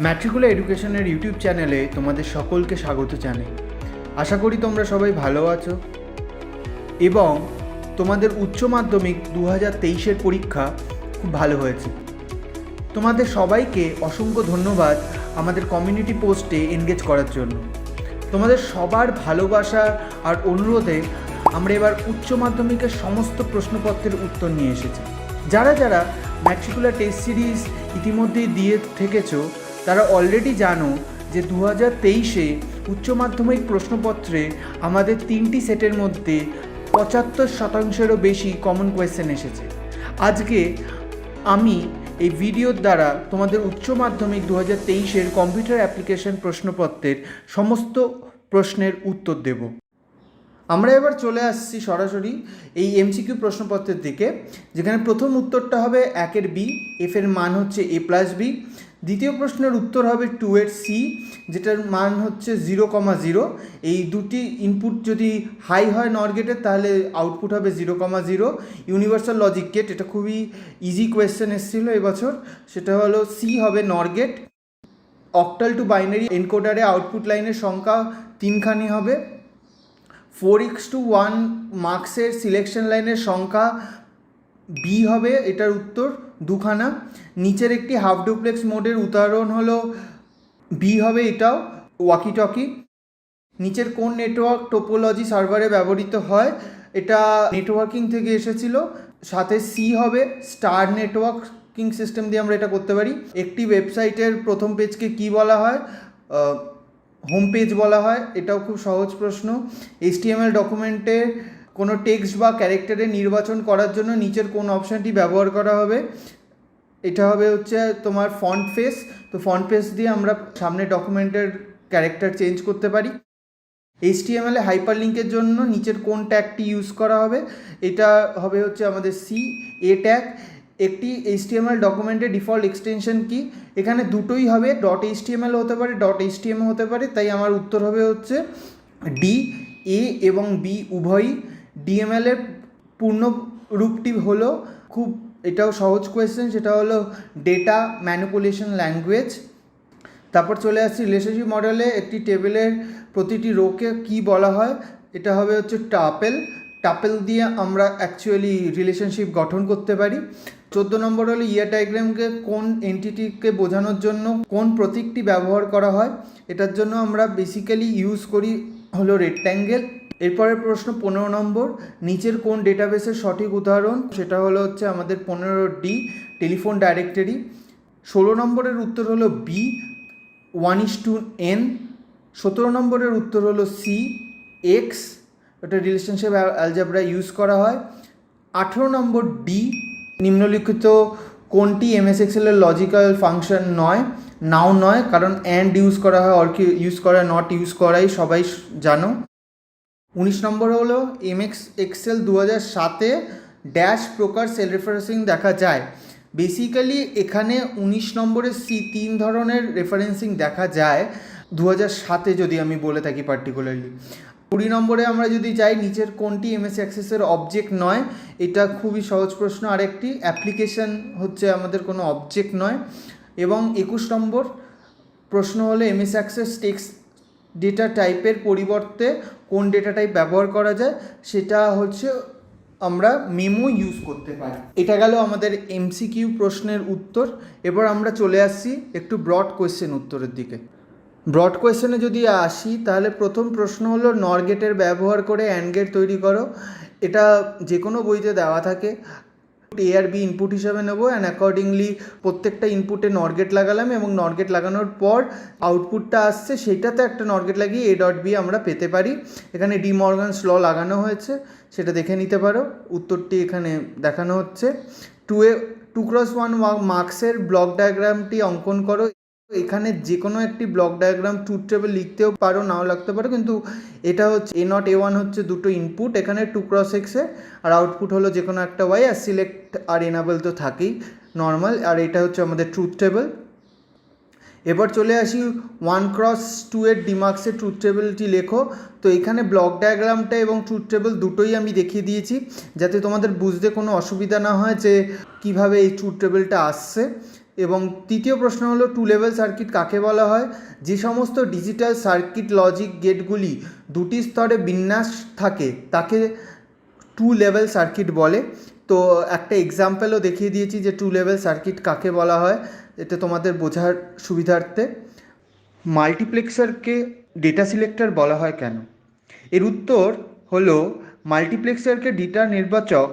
ম্যাট্রিকুলার এডুকেশনের ইউটিউব চ্যানেলে তোমাদের সকলকে স্বাগত জানাই। আশা করি তোমরা সবাই ভালো আছো এবং তোমাদের উচ্চ মাধ্যমিক 2023-এর পরীক্ষা খুব ভালো হয়েছে। তোমাদের সবাইকে অসংখ্য ধন্যবাদ আমাদের কমিউনিটি পোস্টে এনগেজ করার জন্য। তোমাদের সবার ভালোবাসা আর অনুরোধে আমরা এবার উচ্চ মাধ্যমিকের সমস্ত প্রশ্নপত্রের উত্তর নিয়ে এসেছি। যারা যারা ম্যাট্রিকুলার টেস্ট সিরিজ ইতিমধ্যেই দিয়ে থেকেছো তারা অলরেডি জানো যে 2023-এ উচ্চ মাধ্যমিক প্রশ্নপত্রে আমাদের 3টি সেটের মধ্যে 75%-এরও বেশি কমন কোয়েশ্চেন এসেছে। আজকে আমি এই ভিডিওর দ্বারা তোমাদের উচ্চ মাধ্যমিক 2023-এর কম্পিউটার অ্যাপ্লিকেশন প্রশ্নপত্রের সমস্ত প্রশ্নের উত্তর দেব। আমরা এবার চলে আসছি সরাসরি এই এমসিকিউ প্রশ্নপত্রের দিকে, যেখানে প্রথম উত্তরটা হবে 1-এর বি, এফের মান হচ্ছে a+b। দ্বিতীয় প্রশ্নের উত্তর হবে 2-এর সি, যেটার মান হচ্ছে 0,0। এই দুটি ইনপুট যদি হাই হয় নর গেটের তাহলে আউটপুট হবে 0,0। ইউনিভার্সাল লজিক গেট, এটা খুবই ইজি কোয়েশ্চেন এসেছিল এবছর, সেটা হলো সি হবে NOR gate. Octal to binary এনকোডারে আউটপুট লাইনের সংখ্যা 3খানি হবে। 4:1 মার্কসের সিলেকশন লাইনের সংখ্যা বি হবে, এটার উত্তর 2খানা। নিচের একটি হাফ ডুপ্লেক্স মোডের উদাহরণ হলো বি হবে, এটাও ওয়াকি টকি। নিচের কোন নেটওয়ার্ক টোপোলজি সার্ভারে ব্যবহৃত হয়, এটা নেটওয়ার্কিং থেকে এসেছিল। সাথে সি হবে স্টার নেটওয়ার্কিং সিস্টেম দিয়ে আমরা এটা করতে পারি। একটি ওয়েবসাইটের প্রথম পেজকে কি বলা হয়, হোম পেজ বলা হয়, এটাও খুব সহজ প্রশ্ন। HTML ডকুমেন্টে কোনো টেক্সট বা ক্যারেক্টারে নির্বাচন করার জন্য নিচের কোন অপশানটি ব্যবহার করা হবে, এটা হবে হচ্ছে তোমার ফন্ট ফেস। তো ফন্ট ফেস দিয়ে আমরা সামনে ডকুমেন্টের ক্যারেক্টার চেঞ্জ করতে পারি। HTML এ হাইপারলিঙ্কের জন্য নিচের কোন ট্যাগটি ইউজ করা হবে, এটা হবে হচ্ছে আমাদের এ ট্যাগ। একটি HTML ডকুমেন্টের ডিফল্ট এক্সটেনশন কি, এখানে দুটোই হবে, .html হতে পারে .html হতে পারে, তাই আমার উত্তর হবে হচ্ছে ডি। এ এবং বি উভয়ই। DML এর পূর্ণ রূপটি হলো, খুব এটাও সহজ কোয়েশ্চেন, সেটা হলো ডেটা ম্যানিপুলেশন ল্যাঙ্গুয়েজ। তারপর চলে আসছি রিলেশনশিপ মডেলে একটি টেবিলের প্রতিটি রোকে কি বলা হয়, এটা হবে হচ্ছে টাপেল। টাপেল দিয়ে আমরা অ্যাকচুয়ালি রিলেশনশিপ গঠন করতে পারি। 14 নম্বর হলো ইয়ার ডায়াগ্রামকে কোন এন্টিটিকে বোঝানোর জন্য কোন প্রতীকটি ব্যবহার করা হয়, এটার জন্য আমরা বেসিক্যালি ইউজ করি হলো রেক্ট্যাঙ্গেল। এরপরের প্রশ্ন 15 নম্বর, নিচের কোন ডেটাবেসের সঠিক উদাহরণ, সেটা হলো হচ্ছে আমাদের 15D টেলিফোন ডাইরেক্টরি। 16 নম্বরের উত্তর হলো বি 1:n। 17 নম্বরের উত্তর হলো সি এক্স, ওটা রিলেশনশিপ অ্যালজেব্রা ইউজ করা হয়। 18 নম্বর ডি, নিম্নলিখিত কোনটি MS Excel এর লজিক্যাল ফাংশন নয়, নাও নয়, কারণ অ্যান্ড ইউজ করা হয়, অর কি ইউজ করা, নট ইউজ করাই সবাই জানো। 19 নম্বর হলো MS Excel 2007-এ ড্যাশ প্রকার সেল রেফারেন্সিং দেখা যায়। বেসিক্যালি এখানে 19 নম্বরের সি 3 ধরনের রেফারেন্সিং দেখা যায় 2007-এ, যদি আমি বলে থাকি পার্টিকুলারলি। 20 নম্বরে আমরা যদি যাই, নিচের কোনটি MS অ্যাক্সেসের অবজেক্ট নয়, এটা খুবই সহজ প্রশ্ন। আরেকটি অ্যাপ্লিকেশন হচ্ছে আমাদের কোনো অবজেক্ট নয়। এবং 21 নম্বর প্রশ্ন হলো MS অ্যাক্সেস টেক্সট ডেটা টাইপের পরিবর্তে কোন ডেটা টাইপ ব্যবহার করা যায়, সেটা হচ্ছে আমরা মেমো ইউজ করতে পারি। এটা গেল আমাদের MCQ প্রশ্নের উত্তর। এবার আমরা চলে আসছি একটু ব্রড কোয়েশ্চেন উত্তরের দিকে। ব্রড কোয়েশ্চেনে যদি আসি তাহলে প্রথম প্রশ্ন হলো নর গেটের ব্যবহার করে অ্যান্ড গেট তৈরি করো। এটা যে কোনো বইতে দেওয়া থাকে। এ আর বি ইনপুট হিসাবে নেবো, অ্যান্ড অ্যাকর্ডিংলি প্রত্যেকটা ইনপুটে নর গেট লাগালাম এবং নর গেট লাগানোর পর আউটপুটটা আসছে সেইটাতে একটা নর গেট লাগিয়ে A.B আমরা পেতে পারি। এখানে ডি মর্গানস ল লাগানো হয়েছে, সেটা দেখে নিতে পারো। উত্তরটি এখানে দেখানো হচ্ছে। 2x1 মার্কসের ব্লক ডায়াগ্রামটি অঙ্কন করো। এখানে যে কোনো একটি ব্লক ডায়াগ্রাম ট্রুথ টেবিল লিখতেও পারো, নাও লাগতে পারো, কিন্তু এটা হচ্ছে A0 A1 হচ্ছে দুটো ইনপুট, এখানে 2x x আর আউটপুট হলো যে কোনো একটা y, আর সিলেক্ট আর এনাবেল তো থাকেই নর্মাল, আর এটা হচ্ছে আমাদের ট্রুথ টেবিল। এবার চলে আসি 1x2 এর ডিমার্কসের ট্রুথ টেবিলটি লেখো। তো এখানে ব্লক ডায়াগ্রামটা এবং ট্রুথ টেবিল দুটোই আমি দেখিয়ে দিয়েছি, যাতে তোমাদের বুঝতে কোনো অসুবিধা না হয় যে কিভাবে এই ট্রুথ টেবিলটা আসছে। এবং তৃতীয় প্রশ্ন হলো টু লেভেল সার্কিট কাকে বলা হয়? যে সমস্ত ডিজিটাল সার্কিট লজিক গেটগুলি দুটি স্তরে বিন্যাস থাকে তাকে টু লেভেল সার্কিট বলে। তো একটা এক্সাম্পলও দেখিয়ে দিয়েছি যে টু লেভেল সার্কিট কাকে বলা হয়, এটা তোমাদের বোঝার সুবিধার্থে। মাল্টিপ্লেক্সারকে ডেটা সিলেক্টর বলা হয় কেন? এর উত্তর হলো মাল্টিপ্লেক্সারকে ডেটা নির্বাচক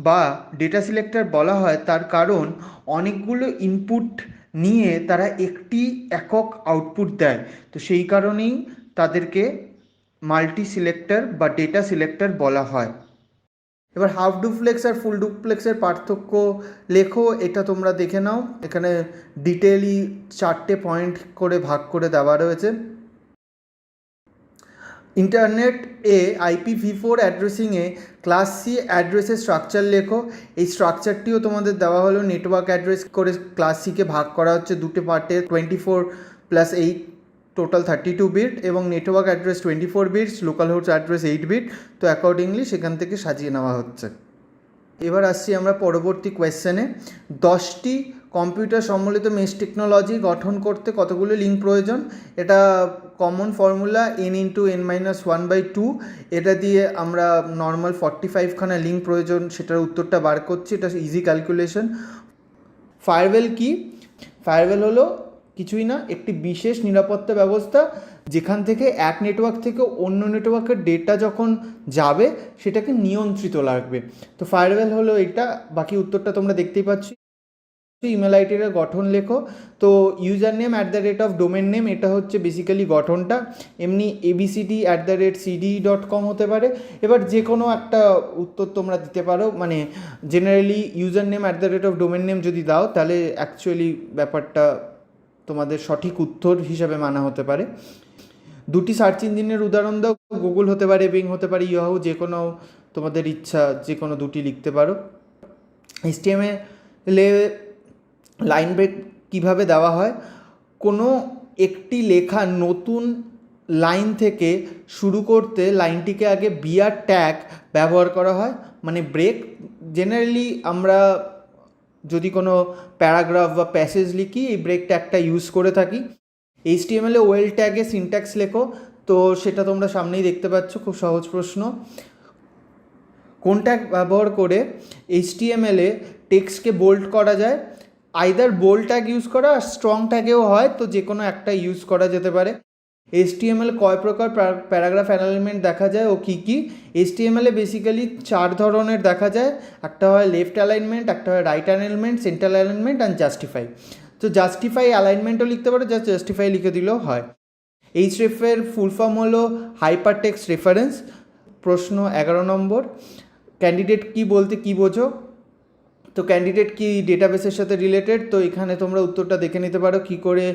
বা ডেটা সিলেক্টর বলা হয় তার কারণ অনেকগুলো ইনপুট নিয়ে তারা একটি একক আউটপুট দেয়, তো সেই কারণেই তাদেরকে মাল্টি সিলেক্টর বা ডেটা সিলেক্টর বলা হয়। এবার হাফ ডুপ্লেক্স আর ফুল ডুপ্লেক্সের পার্থক্য লেখো, এটা তোমরা দেখে নাও। এখানে ডিটেইলি 4টে পয়েন্ট করে ভাগ করে দেওয়া রয়েছে। ইন্টারনেট এ IPv4 অ্যাড্রেসিংয়ে ক্লাস সি অ্যাড্রেসের স্ট্রাকচার লেখো। এই স্ট্রাকচারটিও তোমাদের দেওয়া হলো। নেটওয়ার্ক অ্যাড্রেস করে ক্লাস সিকে ভাগ করা হচ্ছে দুটো পার্টে, 24+8 টোটাল 32 বিট, এবং network address 24 bits, local host address 8 bit. তো অ্যাকর্ডিংলি সেখান থেকে সাজিয়ে নেওয়া হচ্ছে। এবার আসছি আমরা পরবর্তী কোয়েশ্চেনে। 10টি কম্পিউটার সম্বলিত মেশ টেকনোলজি গঠন করতে কতগুলো লিঙ্ক প্রয়োজন? এটা কমন ফর্মুলা n×n-1/2। এটা দিয়ে আমরা নর্মাল 45খানা লিঙ্ক প্রয়োজন, সেটার উত্তরটা বার করছি। এটা ইজি ক্যালকুলেশন। ফায়ারওয়েল কি? ফায়ারওয়েল হলো কিছুই না, একটি বিশেষ নিরাপত্তা ব্যবস্থা যেখান থেকে এক নেটওয়ার্ক থেকে অন্য নেটওয়ার্কের ডেটা যখন যাবে সেটাকে নিয়ন্ত্রিত রাখবে। তো ফায়ারওয়েল হলো এটা। বাকি উত্তরটা তোমরা দেখতেই পাচ্ছ। ইমেল আইডির গঠন লেখো। তো ইউজার নেম @ডোমেন নেম, এটা হচ্ছে বেসিক্যালি গঠনটা। এমনি abcd@cd.com হতে পারে। এবার যে কোনো একটা উত্তর তোমরা দিতে পারো, মানে generally user name @domain name যদি দাও তাহলে অ্যাকচুয়ালি ব্যাপারটা তোমাদের সঠিক উত্তর হিসাবে মানা হতে পারে। দুটি সার্চ ইঞ্জিনের উদাহরণ দাও। গুগল হতে পারে, বিং হতে পারে, ইয়াহু, যে কোনো তোমাদের ইচ্ছা যে কোনো দুটি লিখতে পারো। HTML লাইন ব্রেক কীভাবে দেওয়া হয়? কোনো একটি লেখা নতুন লাইন থেকে শুরু করতে লাইনটিকে আগে বিআর ট্যাগ ব্যবহার করা হয়, মানে ব্রেক। জেনারেলি আমরা যদি কোনো প্যারাগ্রাফ বা প্যাসেজ লিখি এই ব্রেক ট্যাগটা ইউজ করে থাকি। HTML ওয়েল ট্যাগে সিনট্যাক্স লেখো। তো সেটা তোমরা সামনেই দেখতে পাচ্ছ, খুব সহজ প্রশ্ন। কোন ট্যাগ ব্যবহার করে HTML টেক্সটকে বোল্ড করা যায়? আইদার বোল্ড ট্যাগ ইউজ করা আর স্ট্রং ট্যাগেও হয়, তো যে কোনো একটা ইউজ করা যেতে পারে। HTML কয় প্রকার প্যারাগ্রাফ অ্যালাইনমেন্ট দেখা যায় ও কী কী? HTML বেসিক্যালি 4 ধরনের দেখা যায়। একটা হয় লেফট অ্যালাইনমেন্ট, একটা হয় right alignment, central alignment and justify. তো জাস্টিফাই অ্যালাইনমেন্টও লিখতে পারো, জাস্টিফাই লিখে দিলেও হয়। href ফুল ফর্ম হলো হাইপার টেক্সট রেফারেন্স। প্রশ্ন 11 নম্বর, ক্যান্ডিডেট কি বলতে কি বোঝো? তো ক্যান্ডিডেট কি ডেটাবেসের সাথে রিলেটেড। তো এখানে তোমরা উত্তরটা দেখে নিতে পারো কী করে।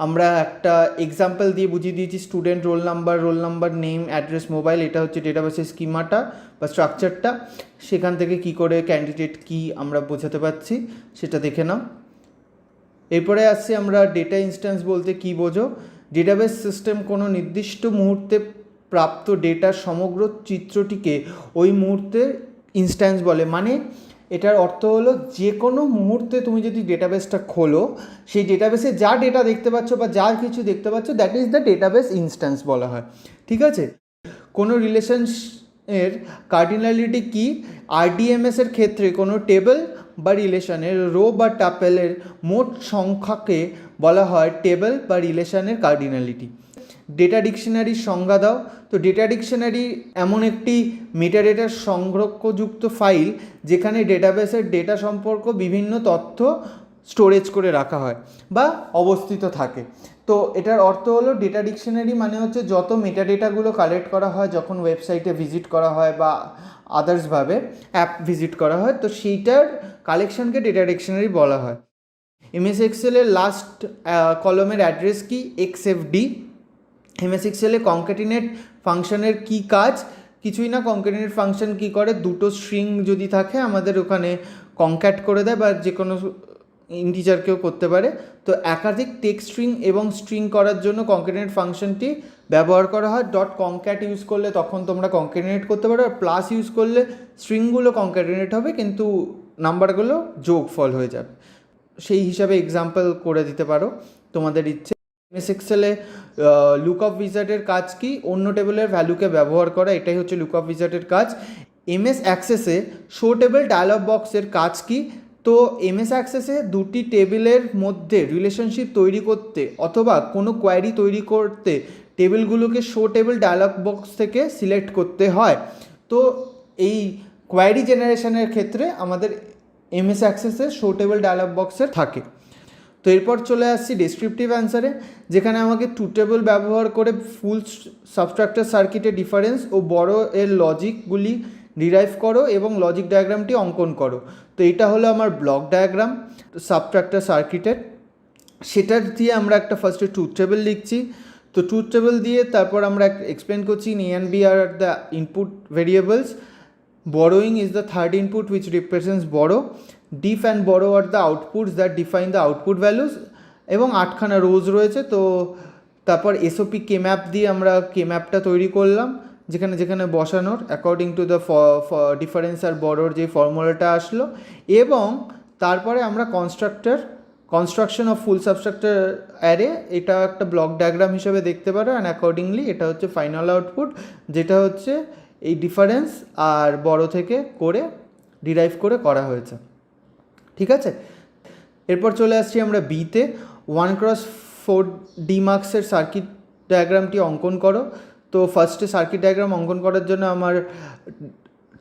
আমরা একটা এক্সাম্পল দিয়ে বুঝিয়ে দিয়েছি। Student roll number, name, address, mobile, এটা হচ্ছে ডেটাবেসের স্কিমাটা বা স্ট্রাকচারটা। সেখান থেকে কি করে ক্যান্ডিডেট কি আমরা বোঝাতে পারছি সেটা দেখে নাও। এরপরে আসছি আমরা ডেটা ইনস্ট্যান্স বলতে কি বোঝো? ডেটাবেস সিস্টেম কোনো নির্দিষ্ট মুহূর্তে প্রাপ্ত ডেটার সমগ্র চিত্রটিকে ওই মুহূর্তের ইনস্ট্যান্স বলে। মানে এটার অর্থ হলো যে কোনো মুহূর্তে তুমি যদি ডেটাবেসটা খোলো, সেই ডেটাবেসে যা ডেটা দেখতে পাচ্ছ বা যা কিছু দেখতে পাচ্ছ, that is the database instance বলা হয়। ঠিক আছে? কোনো রিলেশনের কার্ডিনালিটি কি? RDMS-এর ক্ষেত্রে কোনো টেবিল বা রিলেশনের রো বা টাপেলের মোট সংখ্যাকে বলা হয় টেবিল বা রিলেশনের কার্ডিনালিটি। ডেটা ডিকশনারির সংজ্ঞা দাও। তো ডেটা ডিকশনারি এমন একটি মেটাডেটার সংরক্ষযুক্ত ফাইল যেখানে ডেটাবেসের ডেটা সম্পর্ক বিভিন্ন তথ্য স্টোরেজ করে রাখা হয় বা অবস্থিত থাকে। তো এটার অর্থ হলো ডেটা ডিকশনারি মানে হচ্ছে যত মেটাডেটাগুলো কালেক্ট করা হয় যখন ওয়েবসাইটে ভিজিট করা হয় বা আদার্সভাবে অ্যাপ ভিজিট করা হয়, তো সেইটার কালেকশনকে ডেটা ডিকশনারি বলা হয়। MS Excel-এর লাস্ট কলমের অ্যাড্রেস কি? XFD। MS Excel-এ কনক্যাটিনেট ফাংশনের কি কাজ? কিছুই না। কনক্যাটিনেট ফাংশন কি করে? দুটো স্ট্রিং যদি থাকে আমাদের ওখানে কনক্যাট করে দেয়, বা যে কোনো ইন্টিজারকেও করতে পারে। তো একাধিক টেক্সট স্ট্রিং এবং স্ট্রিং করার জন্য কনক্যাটিনেট ফাংশনটি ব্যবহার করা হয়। .concat ইউজ করলে তখন তোমরা কনক্যাটিনেট করতে পারো, আর প্লাস ইউজ করলে স্ট্রিংগুলো কনক্যাটিনেট হবে কিন্তু নাম্বারগুলো যোগফল হয়ে যাবে। সেই হিসাবে এক্সাম্পল করে দিতে পারো তোমাদের ইচ্ছে। এমএস এক্সেলে লুকআপ উইজার্ডের কাজ কি? অন্য টেবিলের ভ্যালুকে ব্যবহার করা, এটাই হচ্ছে লুকআপ উইজার্ডের কাজ। এমএস অ্যাক্সেসে শো টেবিল ডায়ালগ বক্সের কাজ কি? তো এমএস অ্যাক্সেসে দুটি টেবিলের মধ্যে রিলেশনশিপ তৈরি করতে অথবা কোনো কোয়ারি তৈরি করতে টেবিলগুলোকে শো টেবিল ডায়ালগ বক্স থেকে সিলেক্ট করতে হয়। তো এই কোয়ারি জেনারেশনের ক্ষেত্রে আমাদের এমএস অ্যাক্সেসে শো টেবিল ডায়ালগ বক্সের থাকে। তো এরপর চলে আসছি ডেসক্রিপটিভ অ্যান্সারে, যেখানে আমাকে ট্রুথ টেবিল ব্যবহার করে ফুল সাবস্ট্রাক্টার সার্কিটের ডিফারেন্স ও বড় এর লজিকগুলি ডিরাইভ করো এবং লজিক ডায়াগ্রামটি অঙ্কন করো। তো এটা হলো আমার ব্লক ডায়াগ্রাম সাবস্ট্রাক্টার সার্কিটের। সেটার দিয়ে আমরা একটা ফার্স্টে ট্রুথ টেবিল লিখছি। তো ট্রুথ টেবিল দিয়ে তারপর আমরা এক্সপ্লেন করছি A and B are the input variables, borrowing is the third input which represents borrow, diff and borrow are the outputs that define the output values, এবং 8খানা রোজ রয়েছে। তো তারপর এসওপি কে ম্যাপ দিয়ে আমরা কে ম্যাপটা তৈরি করলাম, যেখানে যেখানে বসানোর অ্যাকর্ডিং টু দ্য ডিফারেন্স আর বড়োর যে ফর্মুলাটা আসলো। এবং তারপরে আমরা কনস্ট্রাকশন অফ ফুল সাবস্ট্রাক্টার অ্যারে, এটা একটা ব্লক ডায়াগ্রাম হিসেবে দেখতে পারো। অ্যান্ড অ্যাকর্ডিংলি এটা হচ্ছে ফাইনাল আউটপুট, যেটা হচ্ছে এই ডিফারেন্স আর বড় থেকে করে ডিরাইভ করে করা হয়েছে। ঠিক আছে, এরপর চলে আসছি আমরা বিতে। 1x4 ডিমার্কসের সার্কিট ডায়াগ্রামটি অঙ্কন করো। তো ফার্স্টে সার্কিট ডায়াগ্রাম অঙ্কন করার জন্য আমার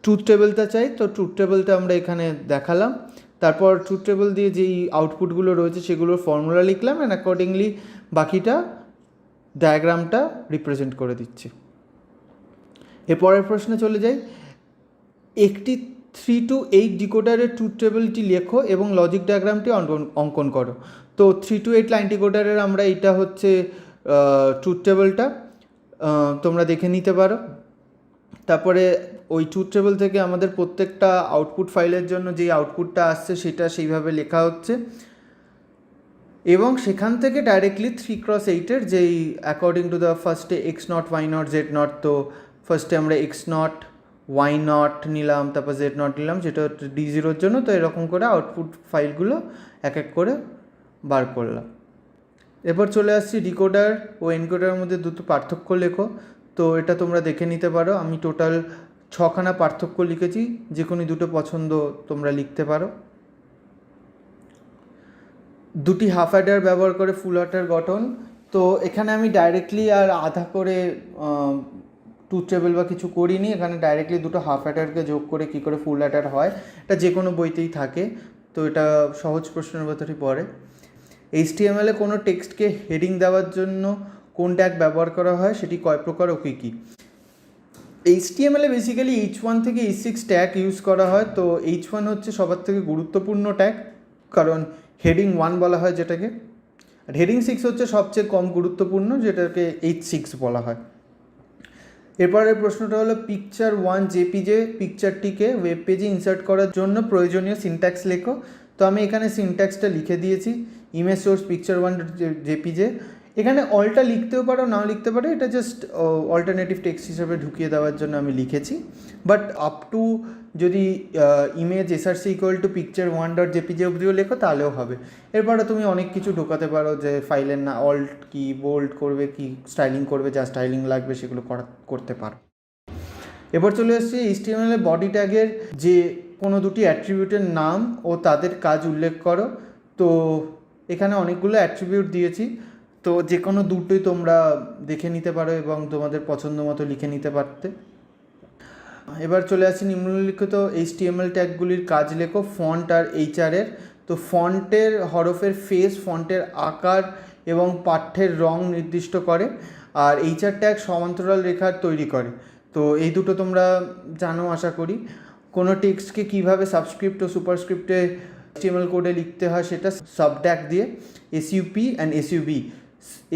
ট্রুথ টেবিলটা চাই। তো ট্রুথ টেবিলটা আমরা এখানে দেখালাম। তারপর ট্রুথ টেবিল দিয়ে যেই আউটপুটগুলো রয়েছে সেগুলোর ফর্মুলা লিখলাম, অ্যান্ড অ্যাকর্ডিংলি বাকিটা ডায়াগ্রামটা রিপ্রেজেন্ট করে দিচ্ছি। এরপরের প্রশ্নে চলে যাই। একটি 3 to 8 ডিকোডারের ট্রুথ টেবিলটি লেখো এবং লজিক ডায়াগ্রামটি অঙ্কন করো। তো 3 to 8 লাইন ডিকোডারের আমরা এটা হচ্ছে ট্রুথ টেবিলটা, তোমরা দেখে নিতে পারো। তারপরে ওই ট্রুথ টেবিল থেকে আমাদের প্রত্যেকটা আউটপুট ফাইলের জন্য যেই আউটপুটটা আসছে সেটা সেইভাবে লেখা হচ্ছে, এবং সেখান থেকে ডাইরেক্টলি 3x8-এর যেই অ্যাকর্ডিং টু দ্য ফার্স্টে x0 y0 z0, তো ফার্স্টে আমরা x0 y0 নিলাম, তারপর z0 নিলাম, যেটা হচ্ছে D0-র জন্য। তো এরকম করে আউটপুট ফাইলগুলো এক এক করে বার করলাম। এরপর চলে আসছি ডিকোডার ও এনকোডারের মধ্যে দুটো পার্থক্য লেখো। তো এটা তোমরা দেখে নিতে পারো। আমি টোটাল 6খানা পার্থক্য লিখেছি, যে কোনো দুটো পছন্দ তোমরা লিখতে পারো। দুটি হাফ অ্যাডার ব্যবহার করে ফুল অ্যাডার গঠন। তো এখানে আমি ডাইরেক্টলি আর আধা করে ট্রুথ টেবিল বা কিছু করিনি, এখানে ডাইরেক্টলি দুটো হাফ অ্যাডারকে যোগ করে কী করে ফুল অ্যাডার হয়, এটা যে কোনো বইতেই থাকে। তো এটা সহজ প্রশ্নের ভেতরেই পড়ে। HTML-এ কোনো টেক্সটকে হেডিং দেওয়ার জন্য কোন ট্যাগ ব্যবহার করা হয়, সেটি কয় প্রকার ও কী কী? HTML-এ বেসিক্যালি H1 থেকে H6 ট্যাগ ইউজ করা হয়। তো H1 হচ্ছে সবার থেকে গুরুত্বপূর্ণ ট্যাগ, কারণ হেডিং 1 বলা হয় যেটাকে, আর হেডিং 6 হচ্ছে সবচেয়ে কম গুরুত্বপূর্ণ, যেটাকে H6 বলা হয়। এরপরের প্রশ্নটা হলো পিকচার 1 জেপিজে পিকচারটিকে ওয়েব পেজে ইনসার্ট করার জন্য প্রয়োজনীয় সিনট্যাক্স লেখো। তো আমি এখানে সিনট্যাক্সটা লিখে দিয়েছি, ইমেজ সোর্স পিকচার 1 জেপিজে। এখানে অলটা লিখতেও পারো, নাও লিখতে পারো, এটা জাস্ট অল্টারনেটিভ টেক্সট হিসেবে ঢুকিয়ে দেওয়ার জন্য আমি লিখেছি। বাট আপ টু যদি image SRC equal to picture 1.jpg অবধিও লেখো তাহলেও হবে। এরপরে তুমি অনেক কিছু ঢোকাতে পারো, যে ফাইলের না অল্ট কি, বোল্ড করবে কি, স্টাইলিং করবে, যা স্টাইলিং লাগবে সেগুলো করতে পারো। এবার চলে এসেছি HTML-এর বডি ট্যাগের যে কোনো দুটি অ্যাট্রিবিউটের নাম ও তাদের কাজ উল্লেখ করো। তো এখানে অনেকগুলো অ্যাট্রিবিউট দিয়েছি, তো যে কোনো দুটোই তোমরা দেখে নিতে পারো এবং তোমাদের পছন্দ মতো লিখে নিতে পারতে। এবার চলে আসছি নিম্নলিখিত HTML ট্যাগগুলির কাজ লেখো। ফন্ট আর HR-এর। তো ফন্টের হরফের ফেস ফন্টের আকার এবং পাঠ্যের রং নির্দিষ্ট করে, আর HR ট্যাগ সমান্তরাল রেখার তৈরি করে। তো এই দুটো তোমরা জানো আশা করি। কোনো টেক্সটকে কীভাবে সাবস্ক্রিপ্ট ও সুপারস্ক্রিপ্টে HTML কোডে লিখতে হয় সেটা সাবট্যাগ দিয়ে SUP অ্যান্ড SUB।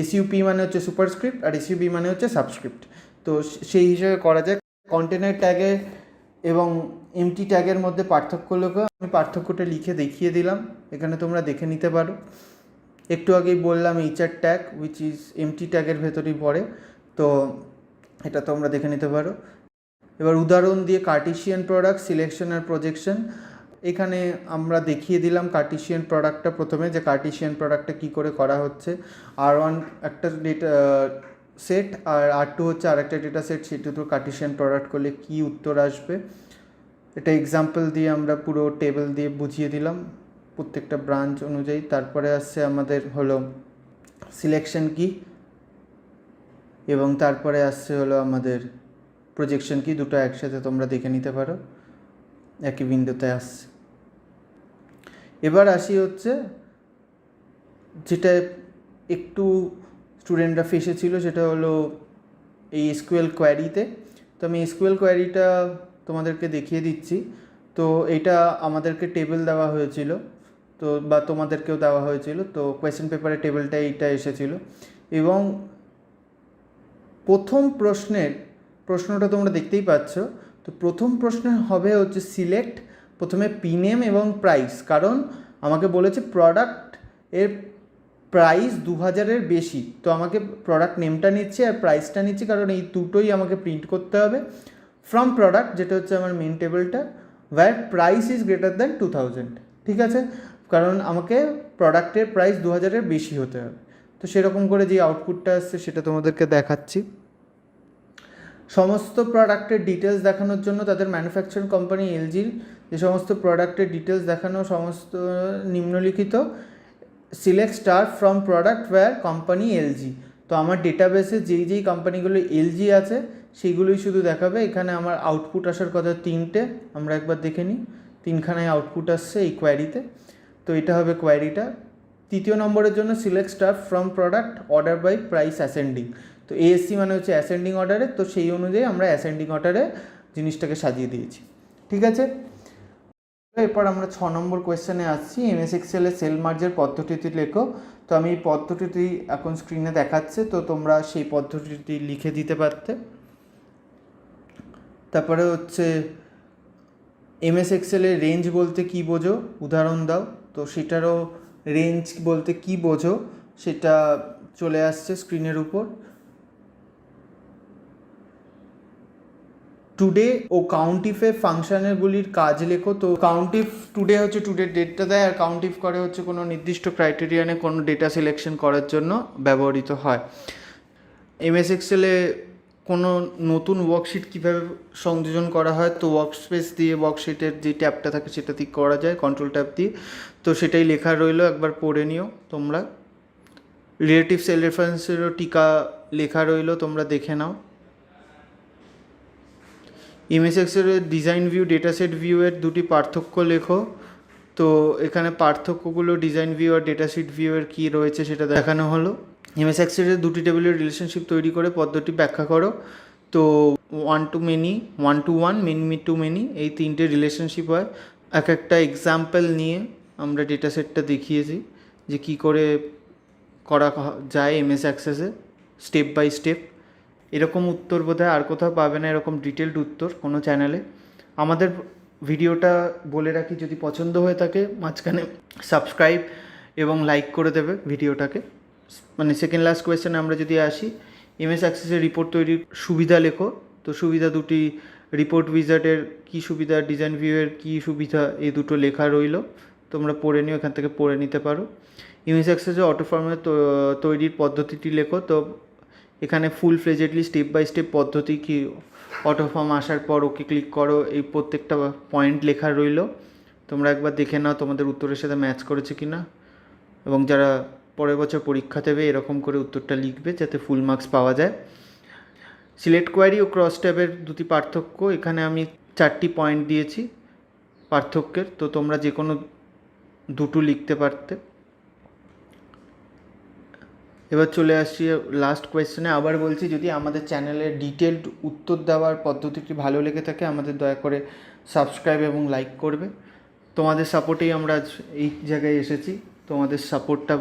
SUP মানে হচ্ছে সুপারস্ক্রিপ্ট আর SUB মানে হচ্ছে সাবস্ক্রিপ্ট। তো সেই হিসেবে করা যায়। কন্টেনার ট্যাগে এবং এমটি ট্যাগের মধ্যে পার্থক্য লেখো। আমি পার্থক্যটা লিখে দেখিয়ে দিলাম, এখানে তোমরা দেখে নিতে পারো। একটু আগেই বললাম HR tag which is empty ট্যাগের ভেতরেই পড়ে, তো এটা তোমরা দেখে নিতে পারো। এবার উদাহরণ দিয়ে কার্টেশিয়ান প্রোডাক্ট, সিলেকশন আর প্রজেকশন। এখানে আমরা দেখিয়ে দিলাম কার্টেসিয়ান প্রোডাক্টটা প্রথমে, যে কার্টেসিয়ান প্রোডাক্টটা কী করে করা হচ্ছে। R1 একটা ডেটা সেট আর R2 হচ্ছে আরেকটা ডেটা সেট, সেটা তো কার্টেসিয়ান প্রোডাক্ট করলে কী উত্তর আসবে এটা এক্সাম্পল দিয়ে আমরা পুরো টেবিল দিয়ে বুঝিয়ে দিলাম প্রত্যেকটা ব্রাঞ্চ অনুযায়ী। তারপরে আসছে আমাদের হলো সিলেকশন কি, এবং তারপরে আসছে হলো আমাদের প্রজেকশন কি, দুটো একসাথে তোমরা দেখে নিতে পারো, একই উইন্ডোতে আসছে। এবার আসি হচ্ছে যেটা একটু স্টুডেন্টরা ফেসেছিল, সেটা হলো এই এসকিউএল কোয়ারিতে। তো আমি এসকিউএল কোয়ারিটা তোমাদেরকে দেখিয়ে দিচ্ছি। তো এটা আমাদেরকে টেবিল দেওয়া হয়েছিল, তো বা তোমাদেরকেও দেওয়া হয়েছিল, তো কোয়েশ্চেন পেপারে টেবিলটা এইটা এসেছিলো। এবং প্রথম প্রশ্নটা তোমরা দেখতেই পাচ্ছ। তো প্রথম প্রশ্ন হবে হচ্ছে সিলেক্ট, প্রথমে পিনেম এবং প্রাইস, কারণ আমাকে বলেছে প্রোডাক্ট এর প্রাইস 2000-এর বেশি, তো আমাকে প্রোডাক্ট নেমটা নিচ্ছে আর প্রাইসটা নিচ্ছে, কারণ এই দুটোই আমাকে প্রিন্ট করতে হবে। ফ্রম প্রোডাক্ট, যেটা হচ্ছে আমার মেন টেবিলটা, where price is greater than 2000, ঠিক আছে, কারণ আমাকে প্রোডাক্টের প্রাইস 2000-এর বেশি হতে হবে। তো সেরকম করে যে আউটপুটটা আসছে সেটা তোমাদেরকে দেখাচ্ছি। সমস্ত প্রোডাক্টের ডিটেলস দেখানোর জন্য তাদের ম্যানুফ্যাকচারিং কোম্পানি এলজির যে সমস্ত প্রোডাক্টের ডিটেলস দেখানো সমস্ত নিম্নলিখিত, select star from product where company LG. তো আমার ডেটাবেসে যেই কোম্পানিগুলো এলজি আছে সেইগুলোই শুধু দেখাবে। এখানে আমার আউটপুট আসার কথা 3টে, আমরা একবার দেখে নিই। 3খানায় আউটপুট আসছে এই কোয়ারিতে। তো এটা হবে কোয়ারিটা। তৃতীয় নম্বরের জন্য select star from product order by price ascending. তো এএসসি মানে হচ্ছে অ্যাসেন্ডিং অর্ডারে, তো সেই অনুযায়ী আমরা অ্যাসেন্ডিং অর্ডারে জিনিসটাকে সাজিয়ে দিয়েছি, ঠিক আছে। এরপর আমরা 6 নম্বর কোয়েশ্চেনে আসছি। এমএস এক্সেলের সেল মার্জের পদ্ধতিটি লেখো। তো আমি এই পদ্ধতিটি এখন স্ক্রিনে দেখাচ্ছে, তো তোমরা সেই পদ্ধতিটি লিখে দিতে পারতে। তারপরে হচ্ছে এমএস এক্সেলের রেঞ্জ বলতে কী বোঝো, উদাহরণ দাও। তো সেটারও রেঞ্জ বলতে কী বোঝো সেটা চলে আসছে স্ক্রিনের উপর। টুডে ও কাউন্টিফে ফাংশানগুলির কাজ লেখো। তো কাউন্টিফ টুডে হচ্ছে টুডের ডেটটা দেয়, আর কাউন্টিফ করে হচ্ছে কোনো নির্দিষ্ট ক্রাইটেরিয়ানে কোনো ডেটা সিলেকশন করার জন্য ব্যবহৃত হয়। এমএস এক্সেলে কোনো নতুন ওয়ার্কশিট কীভাবে সংযোজন করা হয়, তো ওয়ার্কস্পেস দিয়ে ওয়ার্কশিটের যে ট্যাবটা থাকে সেটা দিয়ে করা যায়, কন্ট্রোল ট্যাব দিয়ে। তো সেটাই লেখা রইলো, একবার পড়ে নিও তোমরা। রিলেটিভ সেল রেফারেন্সেরও টিকা লেখা রইলো, তোমরা দেখে নাও। এমএস এক্সেলের ডিজাইন ভিউ ডেটা সেট ভিউয়ের দুটি পার্থক্য লেখো। তো এখানে পার্থক্যগুলো ডিজাইন ভিউ আর ডেটা সেট ভিউয়ের কী রয়েছে সেটা দেখানো হলো। এমএস এক্সেলের দুটি টেবিলের রিলেশনশিপ তৈরি করে পদ্ধতি ব্যাখ্যা করো। তো 1 to many, 1 to 1, many to many, এই 3টে রিলেশনশিপ হয়। একটা এক্সাম্পল নিয়ে আমরা ডেটা সেটটা দেখিয়েছি যে কী করে করা যায় এমএস অ্যাক্সেসে স্টেপ বাই স্টেপ। এরকম উত্তর বোধহয় আর কোথাও পাবে না, এরকম ডিটেলড উত্তর কোনো চ্যানেলে। আমাদের ভিডিওটা বলে রাখি, যদি পছন্দ হয়ে থাকে মাঝখানে সাবস্ক্রাইব এবং লাইক করে দেবে ভিডিওটাকে। মানে সেকেন্ড লাস্ট কোয়েশ্চেনে আমরা যদি আসি, এমএস অ্যাক্সেসের রিপোর্ট তৈরির সুবিধা লেখো। তো সুবিধা দুটি, রিপোর্ট উইজার্ডের কী সুবিধা, ডিজাইন ভিউয়ের কী সুবিধা, এই দুটো লেখা রইলো, তোমরা পড়ে নিও, এখান থেকে পড়ে নিতে পারো। এমএস অ্যাক্সেসের অটো ফর্মেট তৈরির পদ্ধতিটি লেখো। তো এখানে ফুল ফ্লেজেডলি স্টেপ বাই স্টেপ পদ্ধতি কি, অটো ফর্ম আসার পর ওকে ক্লিক করো, এই প্রত্যেকটা পয়েন্ট লেখা রইলো, তোমরা একবার দেখে নাও তোমাদের উত্তরের সাথে ম্যাচ করেছে কি না। এবং যারা পরের বছর পরীক্ষা দেবে এরকম করে উত্তরটা লিখবে যাতে ফুল মার্কস পাওয়া যায়। সিলেক্ট কোয়ারি ও ক্রস ট্যাবের দুটি পার্থক্য, এখানে আমি 4টি পয়েন্ট দিয়েছি পার্থক্যের, তো তোমরা যে কোনো দুটো লিখতে পারতে। এবার চলে আসছি লাস্ট কোয়েশ্চেনে। আবার বলছি, যদি আমাদের চ্যানেলের ডিটেলড উত্তর দেওয়ার পদ্ধতিটি ভালো লেগে থাকে আমাদের দয়া করে সাবস্ক্রাইব এবং লাইক করবে। তোমাদের সাপোর্টেই আমরা আজ এই জায়গায় এসেছি, তোমাদের সাপোর্টটা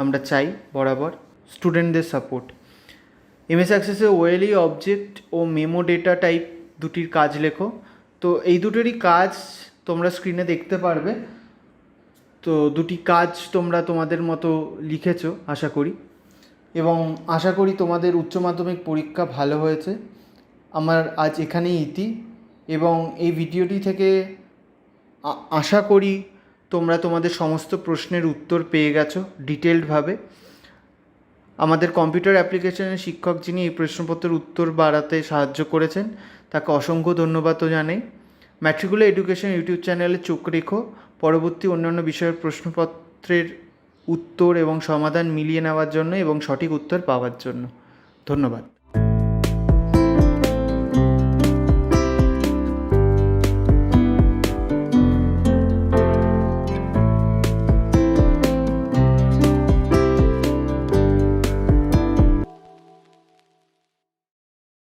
আমরা চাই বরাবর, স্টুডেন্টদের সাপোর্ট। এমএস অ্যাক্সেসে ওয়েলি অবজেক্ট ও মেমো ডেটা টাইপ দুটির কাজ লেখো। তো এই দুটোরই কাজ তোমরা স্ক্রিনে দেখতে পারবে। তো দুটি কাজ তোমরা তোমাদের মতো লিখেছো আশা করি, এবং আশা করি তোমাদের উচ্চ মাধ্যমিক পরীক্ষা ভালো হয়েছে। আমার আজ এখানেই ইতি, এবং এই ভিডিওটি থেকে আশা করি তোমরা তোমাদের সমস্ত প্রশ্নের উত্তর পেয়ে গেছো ডিটেলডভাবে। আমাদের কম্পিউটার অ্যাপ্লিকেশনের শিক্ষক যিনি এই প্রশ্নপত্রের উত্তর বাড়াতে সাহায্য করেছেন তাকে অসংখ্য ধন্যবাদও জানাই। ম্যাট্রিকুলার এডুকেশন ইউটিউব চ্যানেলে চোখ রেখো পরবর্তী অন্যান্য বিষয়ের প্রশ্নপত্রের উত্তর এবং সমাধান মিলিয়ে নেওয়ার জন্য এবং সঠিক উত্তর পাওয়ার জন্য। ধন্যবাদ।